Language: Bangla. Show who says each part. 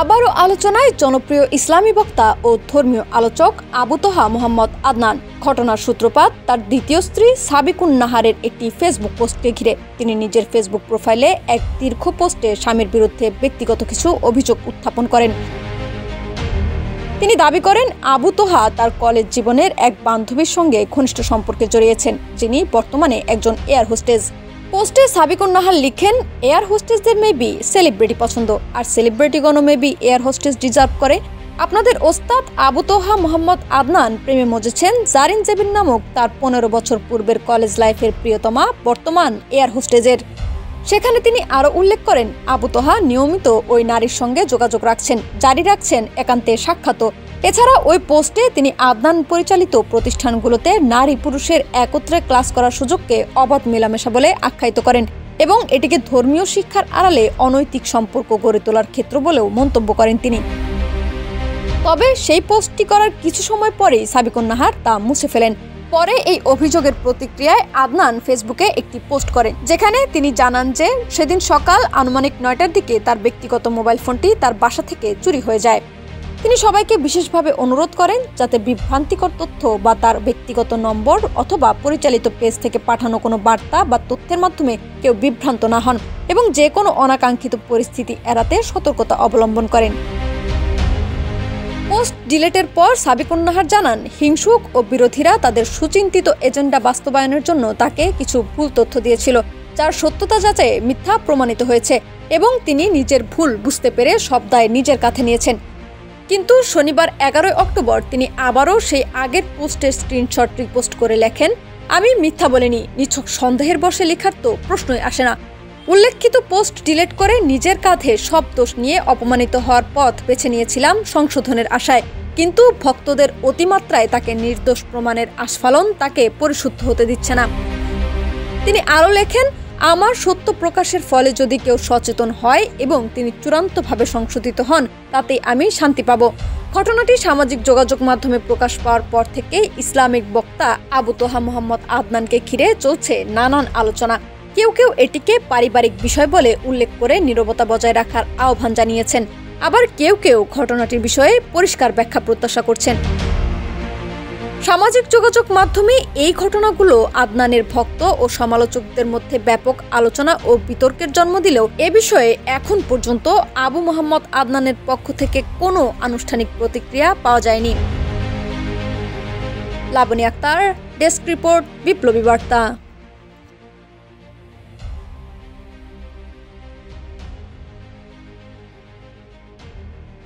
Speaker 1: আবারও আলোচনায় জনপ্রিয় ইসলামী বক্তা ও ধর্মীয় আলোচক আবু তোহা মোহাম্মদ আদনান। ঘটনার সূত্রপাত তার দ্বিতীয় স্ত্রী সাবিকুন নাহারের একটি ফেসবুক পোস্টকে ঘিরে। তিনি নিজের ফেসবুক প্রোফাইলে এক দীর্ঘ পোস্টে স্বামীর বিরুদ্ধে ব্যক্তিগত কিছু অভিযোগ উত্থাপন করেন। তিনি দাবি করেন আবু তোহা তার কলেজ জীবনের এক বান্ধবীর সঙ্গে ঘনিষ্ঠ সম্পর্কে জড়িয়েছেন, যিনি বর্তমানে একজন এয়ার হোস্টেস। পোস্টে সাবিকুন নাহার লিখেন, এয়ার হোস্টেসদের মেবি সেলিব্রিটি পছন্দ, আর সেলিব্রিটিগণও মেবি এয়ার হোস্টেস ডিজার্ভ করে। আপনাদের ওস্তাদ আবু তোহা মোহাম্মদ আদনান প্রেমে মজেছেন জারিন জেবিন নামক তার 15 বছর পূর্বের কলেজ লাইফের প্রিয়তমা বর্তমান এয়ার হোস্টেজের। সেখানে তিনি আরও উল্লেখ করেন, আবু তোহা নিয়মিত ওই নারীর সঙ্গে যোগাযোগ রাখছেন, জারি রাখছেন একান্তে সাক্ষাৎ। এছাড়া ওই পোস্টে তিনি আদনান পরিচালিত প্রতিষ্ঠানগুলোতে নারী পুরুষের একত্রে ক্লাস করার সুযোগকে অবাধ মেলামেশা বলে আখ্যায়িত করেন এবং এটিকে ধর্মীয় শিক্ষার আড়ালে অনৈতিক সম্পর্ক গড়ে তোলার ক্ষেত্র বলেও মন্তব্য করেন তিনি। তবে সেই পোস্টটি করার কিছু সময় পরেই সাবিকুন নাহার তা মুছে ফেলেন। পরে এই অভিযোগের প্রতিক্রিয়ায় আদনান ফেসবুকে একটি পোস্ট করেন, যেখানে তিনি জানান যে সেদিন সকাল আনুমানিক 9টার দিকে তার ব্যক্তিগত মোবাইল ফোনটি তার বাসা থেকে চুরি হয়ে যায়। তিনি সবাইকে বিশেষভাবে অনুরোধ করেন যাতে বিভ্রান্তিকর তথ্য বা তার ব্যক্তিগত নম্বর অথবা পরিচালিত পেজ থেকে পাঠানো কোনো বার্তা বা তথ্যের মাধ্যমে কেউ বিভ্রান্ত না হন এবং যে কোনো অনাকাঙ্ক্ষিত পরিস্থিতি এড়াতে সতর্কতা অবলম্বন করেন। পোস্ট ডিলেটের পর সাবিকুন নাহার জানান, হিংসুক ও বিরোধীরা তাদের সুচিন্তিত এজেন্ডা বাস্তবায়নের জন্য তাকে কিছু ভুল তথ্য দিয়েছিল, যার সত্যতা যাচাইয়ে মিথ্যা প্রমাণিত হয়েছে এবং তিনি নিজের ভুল বুঝতে পেরে সব দায় নিজের কাঁধে নিয়েছেন। কিন্তু শনিবার 11 অক্টোবর তিনি আবারও সেই আগের পোস্টের স্ক্রিনশট রিপোস্ট করে লেখেন, আমি মিথ্যা বলিনি, নিছক সন্দেহের বশে লেখার তো প্রশ্নই আসে না। উল্লেখিত পোস্ট ডিলিট করে নিজের কাঁধে সব দোষ নিয়ে অপমানিত হওয়ার পথ বেছে নিয়েছিলাম সংশোধনের আশায়, কিন্তু ভক্তদের অতিমাত্রায় তাকে নির্দোষ প্রমাণের আস্ফালন তাকে পরিশুদ্ধ হতে দিচ্ছে না। তিনি আরও লেখেন, আমার সত্য প্রকাশের ফলে যদি কেউ সচেতন হয় এবং তিনি চূড়ান্তভাবে সংশোধিত হন, তাতেই আমি শান্তি পাব। ঘটনাটি সামাজিক যোগাযোগ মাধ্যমে প্রকাশ পাওয়ার পর থেকেই ইসলামিক বক্তা আবু তোহা মোহাম্মদ আদনানকে ঘিরে চলছে নানান আলোচনা। কেউ কেউ এটিকে পারিবারিক বিষয় বলে উল্লেখ করে নীরবতা বজায় রাখার আহ্বান জানিয়েছেন, আবার কেউ কেউ ঘটনাটির বিষয়ে পরিষ্কার ব্যাখ্যা প্রত্যাশা করছেন। সামাজিক যোগাযোগ মাধ্যমে এই ঘটনাগুলো আদনানের ভক্ত ও সমালোচকদের মধ্যে ব্যাপক আলোচনা ও বিতর্কের জন্ম দিলেও এ বিষয়ে এখন পর্যন্ত আবু মোহাম্মদ আদনানের পক্ষ থেকে কোনো আনুষ্ঠানিক প্রতিক্রিয়া পাওয়া যায়নি। লাবনী আক্তার, ডেস্ক রিপোর্ট, বিপ্লবী বার্তা।